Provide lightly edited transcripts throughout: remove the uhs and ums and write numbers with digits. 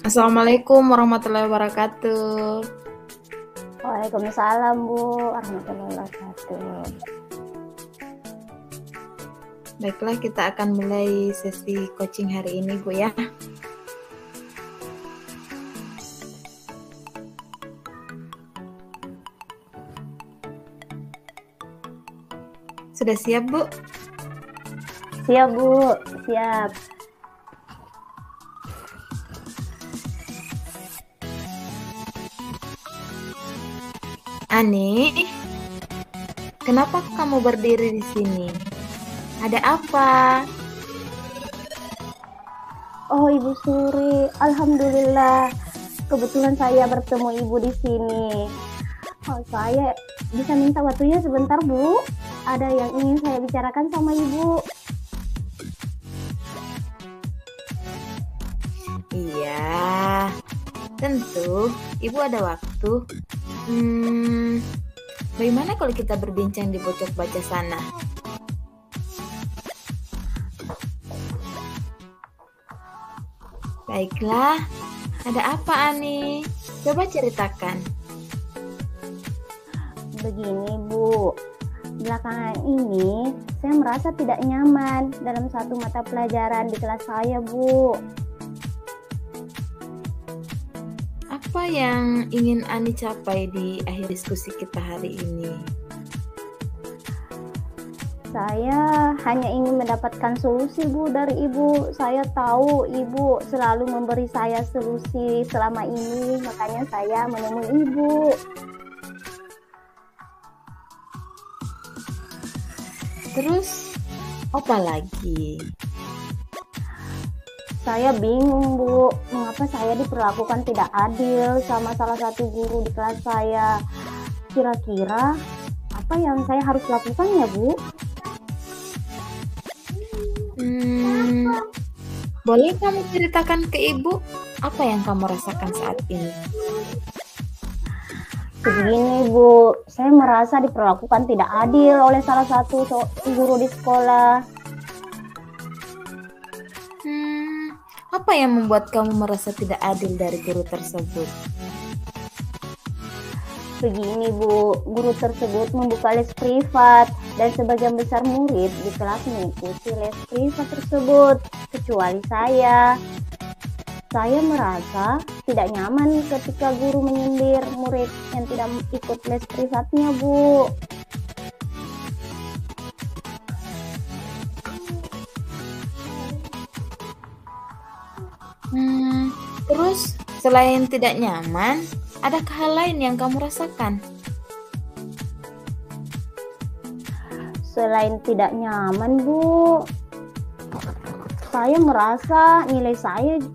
Assalamualaikum warahmatullahi wabarakatuh. Waalaikumsalam Bu warahmatullahi wabarakatuh. Baiklah, kita akan mulai sesi coaching hari ini, Bu ya. Sudah siap, Bu? Siap Bu, siap. Ani, kenapa kamu berdiri di sini? Ada apa? Oh Ibu Suri, alhamdulillah. Kebetulan saya bertemu Ibu di sini. Oh, saya bisa minta waktunya sebentar Bu. Ada yang ingin saya bicarakan sama Ibu. Iya, tentu. Ibu ada waktu. Bagaimana kalau kita berbincang di pojok baca sana? Baiklah, ada apa Ani? Coba ceritakan. Begini Bu, belakangan ini saya merasa tidak nyaman dalam satu mata pelajaran di kelas saya Bu. Apa yang ingin Ani capai di akhir diskusi kita hari ini? Saya hanya ingin mendapatkan solusi Bu dari Ibu. Saya tahu Ibu selalu memberi saya solusi selama ini, makanya saya menemui Ibu. Terus, apa lagi? Saya bingung Bu, mengapa saya diperlakukan tidak adil sama salah satu guru di kelas saya. Kira-kira apa yang saya harus lakukan ya Bu? Boleh kamu ceritakan ke Ibu apa yang kamu rasakan saat ini? Begini Bu, saya merasa diperlakukan tidak adil oleh salah satu guru di sekolah. Apa yang membuat kamu merasa tidak adil dari guru tersebut? Begini Bu, guru tersebut membuka les privat dan sebagian besar murid di kelas mengikuti les privat tersebut, kecuali saya. Saya merasa tidak nyaman ketika guru menyindir murid yang tidak ikut les privatnya Bu. Terus, selain tidak nyaman, adakah hal lain yang kamu rasakan? Selain tidak nyaman Bu, saya merasa nilai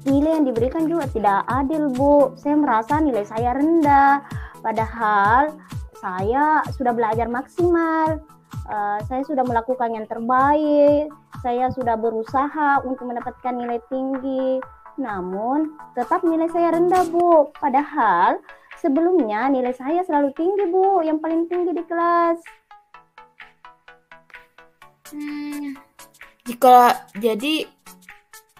yang diberikan juga tidak adil Bu. Saya merasa nilai saya rendah, padahal saya sudah belajar maksimal. Saya sudah melakukan yang terbaik, saya sudah berusaha untuk mendapatkan nilai tinggi. Namun tetap nilai saya rendah Bu, padahal sebelumnya nilai saya selalu tinggi Bu, yang paling tinggi di kelas.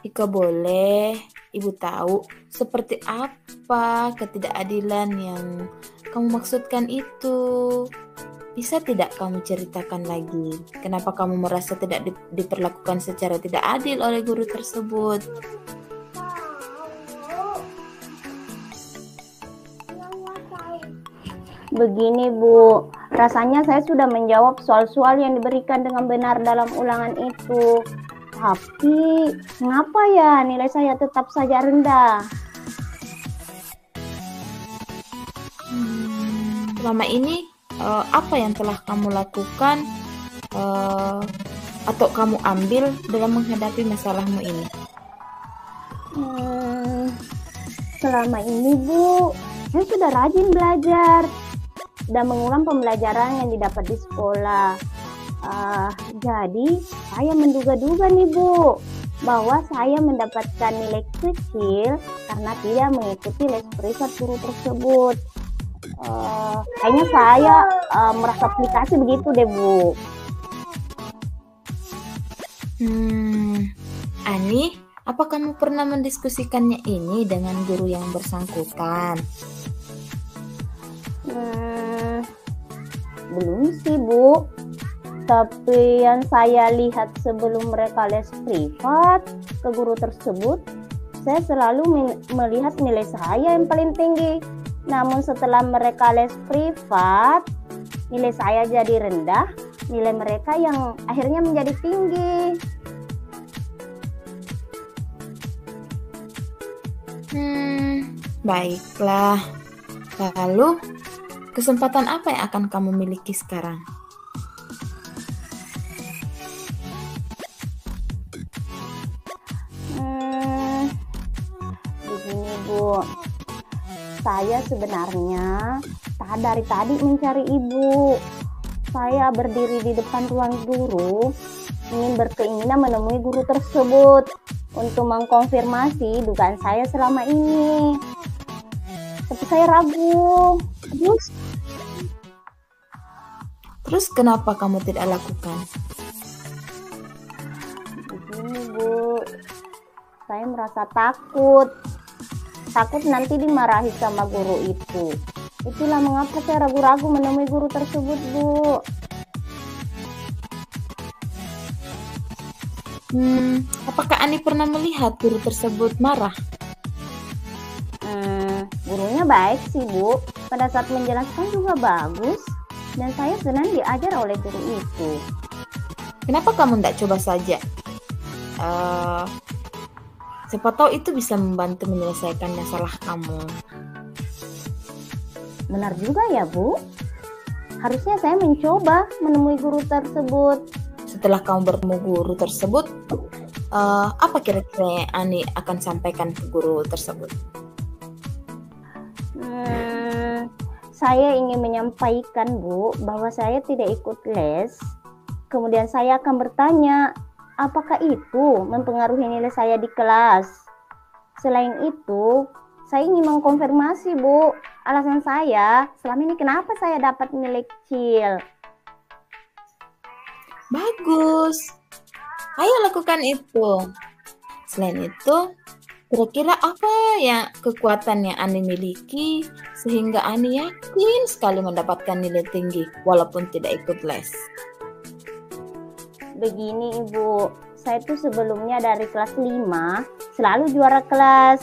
Jika boleh Ibu tahu seperti apa ketidakadilan yang kamu maksudkan itu, bisa tidak kamu ceritakan lagi kenapa kamu merasa tidak diperlakukan secara tidak adil oleh guru tersebut? Begini Bu, rasanya saya sudah menjawab soal-soal yang diberikan dengan benar dalam ulangan itu. Tapi, mengapa ya nilai saya tetap saja rendah? Selama ini, apa yang telah kamu lakukan atau kamu ambil dalam menghadapi masalahmu ini? Selama ini Bu, saya sudah rajin belajar dan mengulang pembelajaran yang didapat di sekolah. Jadi saya menduga-duga nih Bu, bahwa saya mendapatkan nilai kecil karena tidak mengikuti les privat guru tersebut. Kayaknya saya merasa aplikasi begitu deh Bu. Ani, Apa kamu pernah mendiskusikannya ini dengan guru yang bersangkutan? Belum sih, Bu. Tapi yang saya lihat sebelum mereka les privat ke guru tersebut, saya selalu melihat nilai saya yang paling tinggi. Namun setelah mereka les privat, nilai saya jadi rendah, nilai mereka yang akhirnya menjadi tinggi. Baiklah. Lalu, kesempatan apa yang akan kamu miliki sekarang? Begini, Bu. Saya sebenarnya dari tadi mencari Ibu. Saya berdiri di depan ruang guru, ingin berkeinginan menemui guru tersebut untuk mengkonfirmasi dugaan saya selama ini. Tapi saya ragu. Terus kenapa kamu tidak lakukan? Begini, Bu. Saya merasa takut. Takut nanti dimarahi sama guru itu. Itulah mengapa saya ragu-ragu menemui guru tersebut, Bu. Apakah Ani pernah melihat guru tersebut marah? Gurunya baik sih, Bu. Pada saat menjelaskan juga bagus. Dan saya senang diajar oleh guru itu. Kenapa kamu tidak coba saja? Siapa tahu itu bisa membantu menyelesaikan masalah kamu. Benar juga ya, Bu. Harusnya saya mencoba menemui guru tersebut. Setelah kamu bertemu guru tersebut, apa kira-kira yang Ani akan sampaikan ke guru tersebut? Saya ingin menyampaikan, Bu, bahwa saya tidak ikut les. Kemudian saya akan bertanya, apakah itu mempengaruhi nilai saya di kelas? Selain itu, saya ingin mengkonfirmasi, Bu, alasan saya selama ini kenapa saya dapat nilai kecil. Bagus. Ayo lakukan itu. Selain itu, kira-kira apa yang kekuatan yang Ani miliki sehingga Ani yakin sekali mendapatkan nilai tinggi walaupun tidak ikut les? Begini, Ibu, saya tuh sebelumnya dari kelas 5 selalu juara kelas.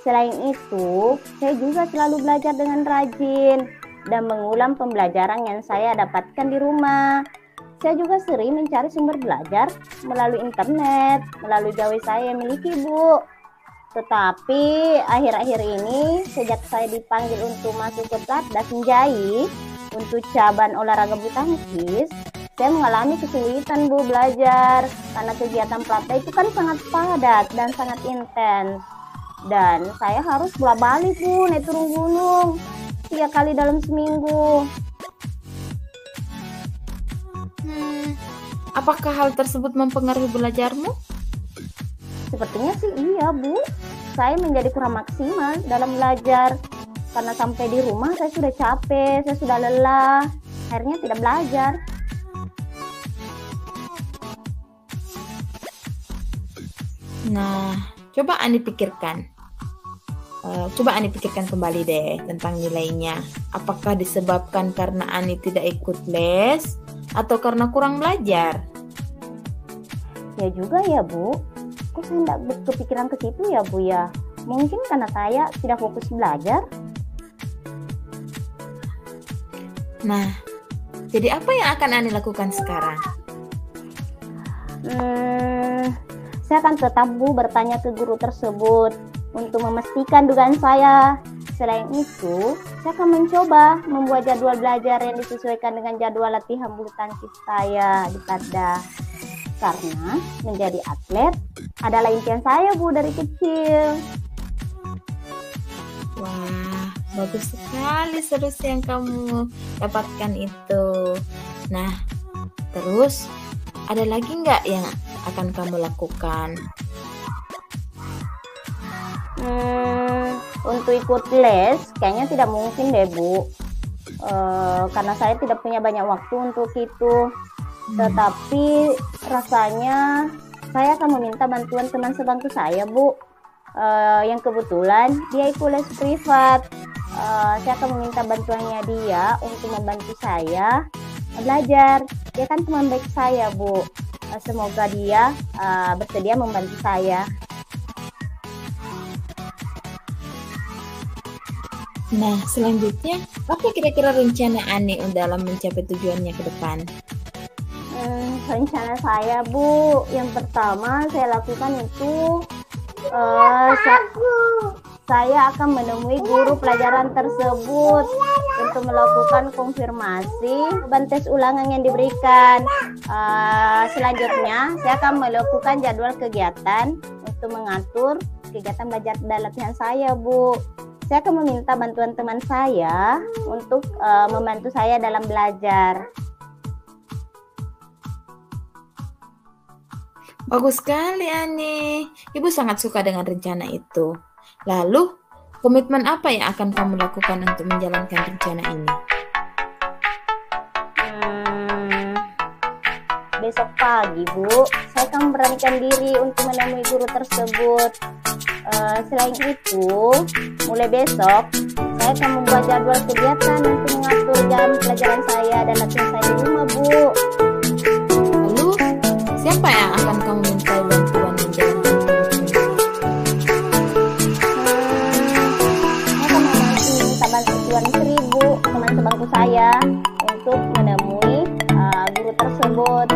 Selain itu, saya juga selalu belajar dengan rajin dan mengulang pembelajaran yang saya dapatkan di rumah. Saya juga sering mencari sumber belajar melalui internet, melalui gawai saya yang miliki, Bu. Tetapi akhir-akhir ini, sejak saya dipanggil untuk masuk ke Platdas Menjai untuk cabang olahraga bulu tangkis, saya mengalami kesulitan, Bu, belajar. Karena kegiatan Platdas itu kan sangat padat dan sangat intens. Dan saya harus bolak-balik, Bu, naik turun gunung 3 kali dalam seminggu. Apakah hal tersebut mempengaruhi belajarmu? Sepertinya sih iya, Bu. Saya menjadi kurang maksimal dalam belajar. Karena sampai di rumah saya sudah capek, saya sudah lelah. Akhirnya tidak belajar. Nah, coba Ani pikirkan. Kembali deh tentang nilainya. Apakah disebabkan karena Ani tidak ikut les atau karena kurang belajar? Ya juga ya, Bu. Kok saya tidak kepikiran ke situ ya, Bu ya? Mungkin karena saya tidak fokus belajar. Nah, jadi apa yang akan Ani lakukan sekarang? Saya akan tetap, Bu, bertanya ke guru tersebut untuk memastikan dugaan saya. Selain itu, saya akan mencoba membuat jadwal belajar yang disesuaikan dengan jadwal latihan bulu tangkis saya di Platdas. Karena menjadi atlet adalah impian saya, Bu, dari kecil. Wah, bagus sekali solusi yang kamu dapatkan itu. Nah, terus ada lagi nggak yang akan kamu lakukan? Untuk ikut les kayaknya tidak mungkin deh, Bu. Karena saya tidak punya banyak waktu untuk itu. Tetapi rasanya saya akan meminta bantuan teman sebangku saya, Bu. Yang kebetulan dia ikut les privat. Saya akan meminta bantuannya dia untuk membantu saya belajar. Dia kan teman baik saya, Bu. Semoga dia bersedia membantu saya. Nah, selanjutnya, apa kira-kira rencana Ani dalam mencapai tujuannya ke depan? Rencana saya, Bu, yang pertama saya lakukan itu saya akan menemui guru pelajaran tersebut untuk melakukan konfirmasi beban tes ulangan yang diberikan. Selanjutnya, saya akan melakukan jadwal kegiatan untuk mengatur kegiatan belajar dan latihan saya, Bu. Saya akan meminta bantuan teman saya untuk membantu saya dalam belajar. Bagus sekali, Ani. Ibu sangat suka dengan rencana itu. Lalu, komitmen apa yang akan kamu lakukan untuk menjalankan rencana ini? Besok pagi, Bu, saya akan memberanikan diri untuk menemui guru tersebut. Selain itu, mulai besok, saya akan membuat jadwal kegiatan untuk mengatur jam pelajaran saya dan latihan saya di rumah, Bu. Lalu, siapa yang akan kamu minta bantuan menjalankan komitmen? Saya akan minta bantuan 1.000 teman sebangku saya untuk menemui guru tersebut.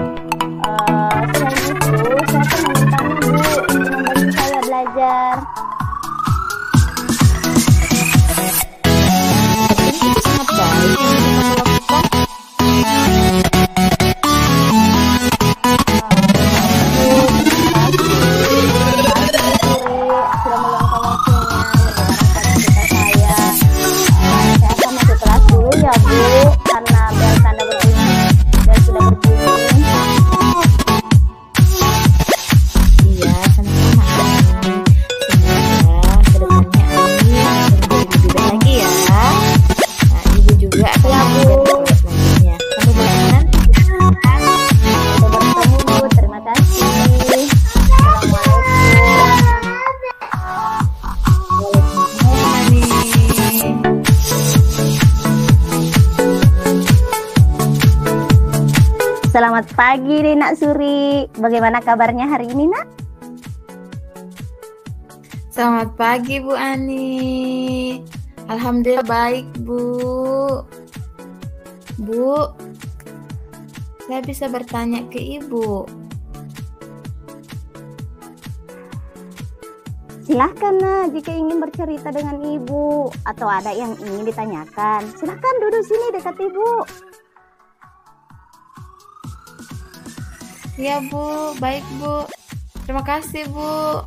Selain itu, saya akan memintanya, Bu, untuk membantu saya belajar. Itu sangat baik yang kamu lakukan. Sudah meluangkan waktunya mendengarkan cerita saya. Saya akan masuk kelas dulu ya, Bu, karena bel tanda berbunyi dan sudah berbunyi. Iya, sama-sama, Ani. Semoga kedepannya Ani menjadi lebih baik lagi ya. Nah, Ibu juga akan Ya, Bu. mengajar selanjutnya. Sampai bertemu nanti. Sampai bertemu, Bu. Terima kasih. Assalamualaikum. Waalaikumsalam, Ani. Selamat pagi, Nak Suri. Bagaimana kabarnya hari ini, Nak? Selamat pagi, Bu Ani. Alhamdulillah baik, Bu. Bu, saya bisa bertanya ke Ibu. Silahkan, Nak, jika ingin bercerita dengan Ibu atau ada yang ingin ditanyakan. Silahkan duduk sini dekat Ibu. Iya, Bu, baik, Bu. Terima kasih, Bu.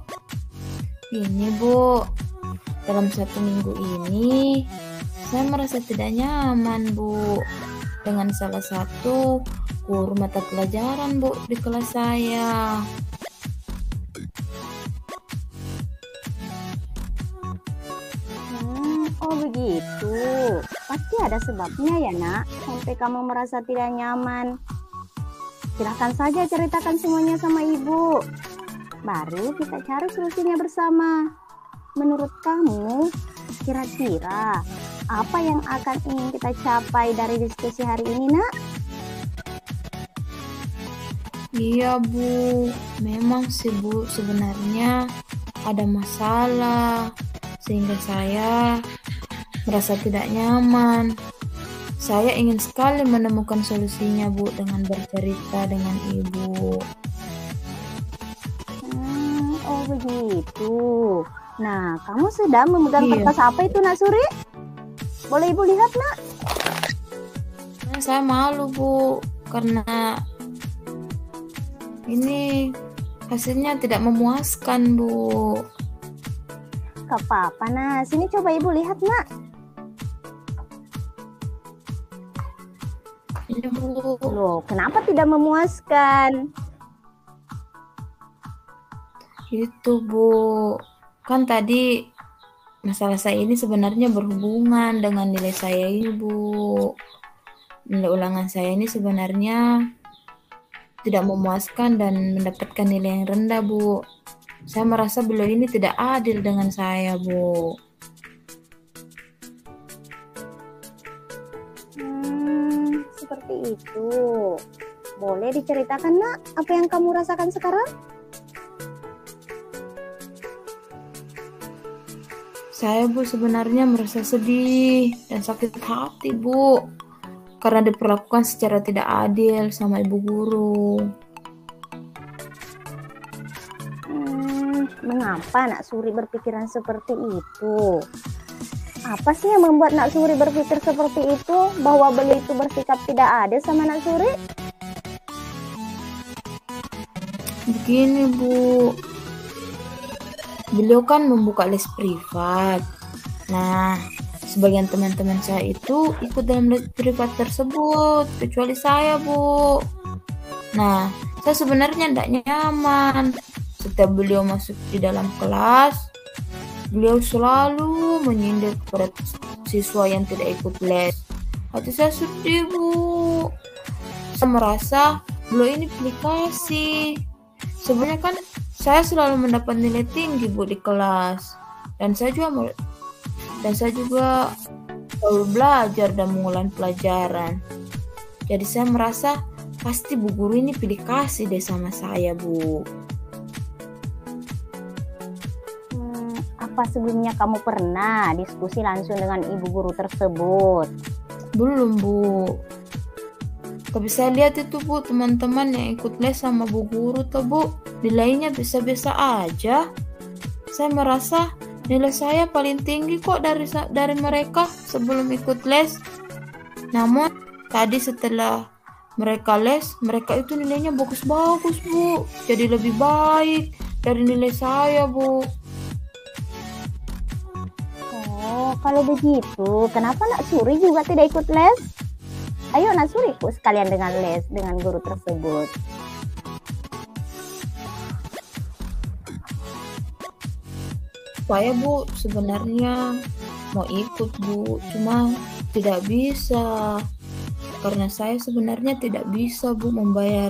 Ini, Bu, dalam 1 minggu ini saya merasa tidak nyaman, Bu, dengan salah satu guru mata pelajaran, Bu, di kelas saya. Oh begitu. Pasti ada sebabnya ya, Nak, sampai kamu merasa tidak nyaman. Silahkan saja ceritakan semuanya sama Ibu. Baru kita cari solusinya bersama. Menurut kamu, kira-kira apa yang akan ingin kita capai dari diskusi hari ini, Nak? Iya, Bu, memang sih, Bu, sebenarnya ada masalah sehingga saya merasa tidak nyaman. Saya ingin sekali menemukan solusinya, Bu, dengan bercerita dengan Ibu. Oh begitu. Nah, kamu sedang memegang Iya. kertas apa itu, Nak Suri? Boleh Ibu lihat, Nak? Nah, saya malu, Bu, karena ini hasilnya tidak memuaskan, Bu. Gak apa-apa, nah. Sini coba Ibu lihat, Nak. Ini, Bu. Loh, kenapa tidak memuaskan? Itu, Bu. Kan tadi masalah saya ini sebenarnya berhubungan dengan nilai saya ini, Bu. Nilai ulangan saya ini sebenarnya tidak memuaskan dan mendapatkan nilai yang rendah, Bu. Saya merasa beliau ini tidak adil dengan saya, Bu. Seperti itu. Boleh diceritakan, Nak, apa yang kamu rasakan sekarang? Saya, Bu, sebenarnya merasa sedih dan sakit hati, Bu, karena diperlakukan secara tidak adil sama ibu guru. Mengapa Nak Suri berpikiran seperti itu? Apa sih yang membuat Nak Suri berpikir seperti itu? Bahwa beliau itu bersikap tidak adil sama Nak Suri? Begini, Bu. Beliau kan membuka les privat. Nah, sebagian teman-teman saya itu ikut dalam les privat tersebut, kecuali saya, Bu. Nah, saya sebenarnya tidak nyaman. Setiap beliau masuk di dalam kelas, beliau selalu menyindir kepada siswa yang tidak ikut les. Hati saya sedih, Bu. Saya merasa beliau ini pilih kasih. Sebenarnya kan saya selalu mendapat nilai tinggi, Bu, di kelas. Dan saya juga selalu belajar dan mengulang pelajaran. Jadi saya merasa pasti Bu Guru ini pilih kasih deh sama saya, Bu. Apa sebelumnya kamu pernah diskusi langsung dengan ibu guru tersebut? Belum, Bu. Tapi saya lihat itu, Bu, teman-teman yang ikut les sama Bu Guru tuh, Bu, nilainya biasa-biasa aja. Saya merasa nilai saya paling tinggi kok dari mereka sebelum ikut les. Namun tadi setelah mereka les, mereka itu nilainya bagus-bagus, Bu. Jadi lebih baik dari nilai saya, Bu. Oh, kalau begitu, kenapa Nak Suri juga tidak ikut les? Ayo Nak Suri ikut sekalian dengan les dengan guru tersebut. Saya, Bu, sebenarnya mau ikut, Bu, cuma tidak bisa. Karena saya sebenarnya tidak bisa, Bu, membayar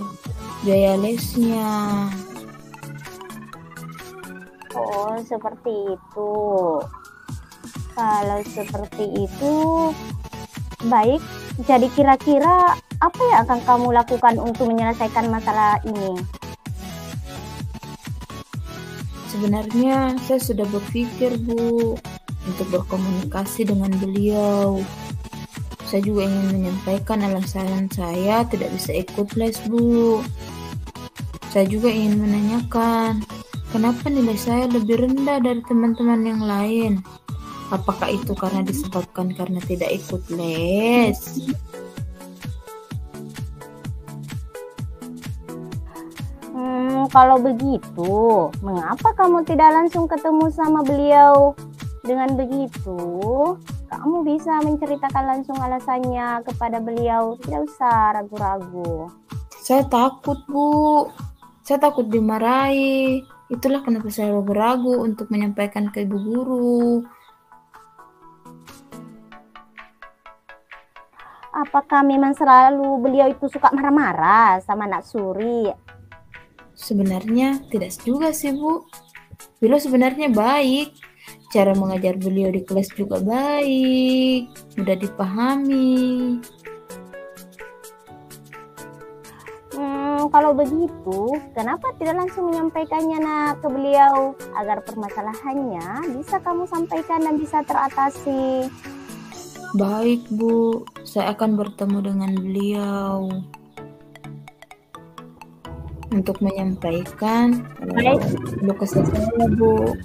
biaya lesnya. Oh, seperti itu. Kalau seperti itu, baik. Jadi kira-kira apa yang akan kamu lakukan untuk menyelesaikan masalah ini? Sebenarnya saya sudah berpikir, Bu, untuk berkomunikasi dengan beliau. Saya juga ingin menyampaikan alasan saya tidak bisa ikut les, Bu. Saya juga ingin menanyakan, kenapa nilai saya lebih rendah dari teman-teman yang lain? Apakah itu karena disebabkan karena tidak ikut les? Kalau begitu, mengapa kamu tidak langsung ketemu sama beliau? Dengan begitu, kamu bisa menceritakan langsung alasannya kepada beliau. Tidak usah ragu-ragu. Saya takut, Bu. Saya takut dimarahi. Itulah kenapa saya ragu-ragu untuk menyampaikan ke ibu guru. Apakah memang selalu beliau itu suka marah-marah sama Nak Suri? Sebenarnya tidak juga sih, Bu. Beliau sebenarnya baik. Cara mengajar beliau di kelas juga baik, mudah dipahami. Kalau begitu, kenapa tidak langsung menyampaikannya Nak ke beliau agar permasalahannya bisa kamu sampaikan dan bisa teratasi? Baik, Bu. Saya akan bertemu dengan beliau untuk menyampaikan keluh kesah saya, Bu.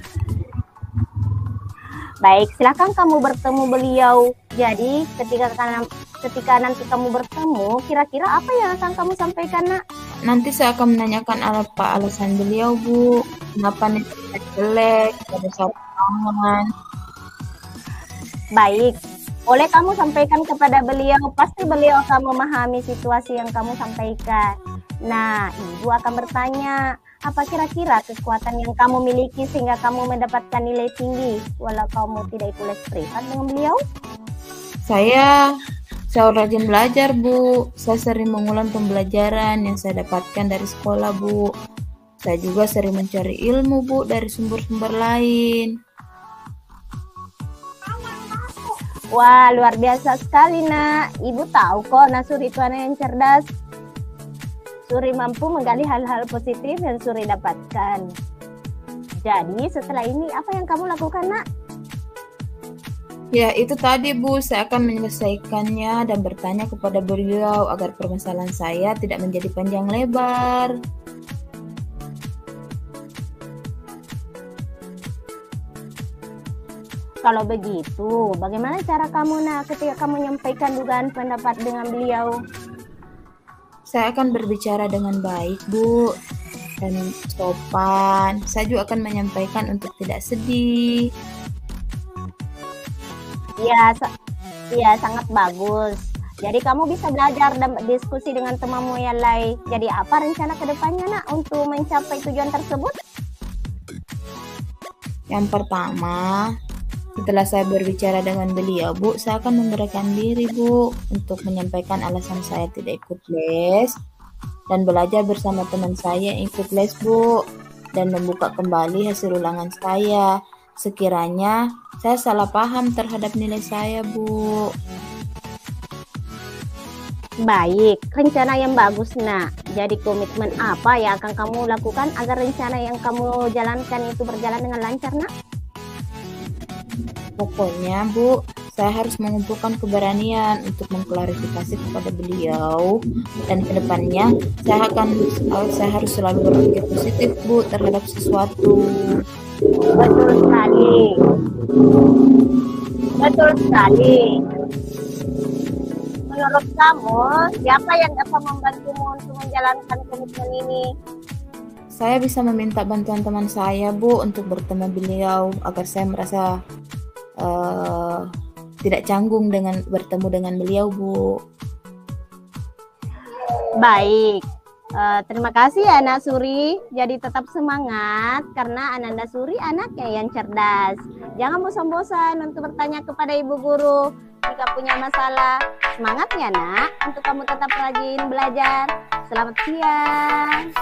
Baik, silakan kamu bertemu beliau. Jadi ketika nanti kamu bertemu, kira-kira apa yang akan kamu sampaikan, Nak? Nanti saya akan menanyakan apa alasan beliau, Bu. Kenapa nih jelek pada saat tangan. Baik, boleh kamu sampaikan kepada beliau. Pasti beliau akan memahami situasi yang kamu sampaikan. Nah, Ibu akan bertanya, apa kira-kira kekuatan yang kamu miliki sehingga kamu mendapatkan nilai tinggi walau kamu tidak ikut les privat dengan beliau? Saya Saya rajin belajar, Bu. Saya sering mengulang pembelajaran yang saya dapatkan dari sekolah, Bu. Saya juga sering mencari ilmu, Bu, dari sumber-sumber lain. Wah, luar biasa sekali, Nak. Ibu tahu kok, Nak Suri itu anak yang cerdas. Suri mampu menggali hal-hal positif yang Suri dapatkan. Jadi, setelah ini apa yang kamu lakukan, Nak? Ya, itu tadi, Bu. Saya akan menyelesaikannya dan bertanya kepada beliau agar permasalahan saya tidak menjadi panjang lebar. Kalau begitu, bagaimana cara kamu, Nak, ketika kamu menyampaikan dugaan pendapat dengan beliau? Saya akan berbicara dengan baik, Bu, dan sopan. Saya juga akan menyampaikan untuk tidak sedih. Ya, sangat bagus. Jadi kamu bisa belajar dan diskusi dengan temanmu yang lain. Jadi apa rencana ke depannya, Nak, untuk mencapai tujuan tersebut? Yang pertama, setelah saya berbicara dengan beliau, Bu, saya akan memberikan diri, Bu, untuk menyampaikan alasan saya tidak ikut les dan belajar bersama teman saya yang ikut les, Bu, dan membuka kembali hasil ulangan saya. Sekiranya saya salah paham terhadap nilai saya, Bu. Baik, rencana yang bagus, Nak. Jadi komitmen apa yang akan kamu lakukan agar rencana yang kamu jalankan itu berjalan dengan lancar, Nak? Pokoknya, Bu, saya harus mengumpulkan keberanian untuk mengklarifikasi kepada beliau, dan kedepannya saya harus selalu berpikir positif, Bu, terhadap sesuatu. Betul sekali. Betul sekali. Menurut kamu, siapa yang dapat membantumu untuk menjalankan komitmen ini? Saya bisa meminta bantuan teman saya, Bu, untuk bertemu beliau agar saya merasa tidak canggung dengan bertemu dengan beliau, Bu. Baik, terima kasih Anak Suri. Jadi tetap semangat karena Ananda Suri anaknya yang cerdas. Jangan bosan-bosan untuk bertanya kepada ibu guru jika punya masalah. Semangat ya, Nak, untuk kamu tetap rajin belajar. Selamat siang.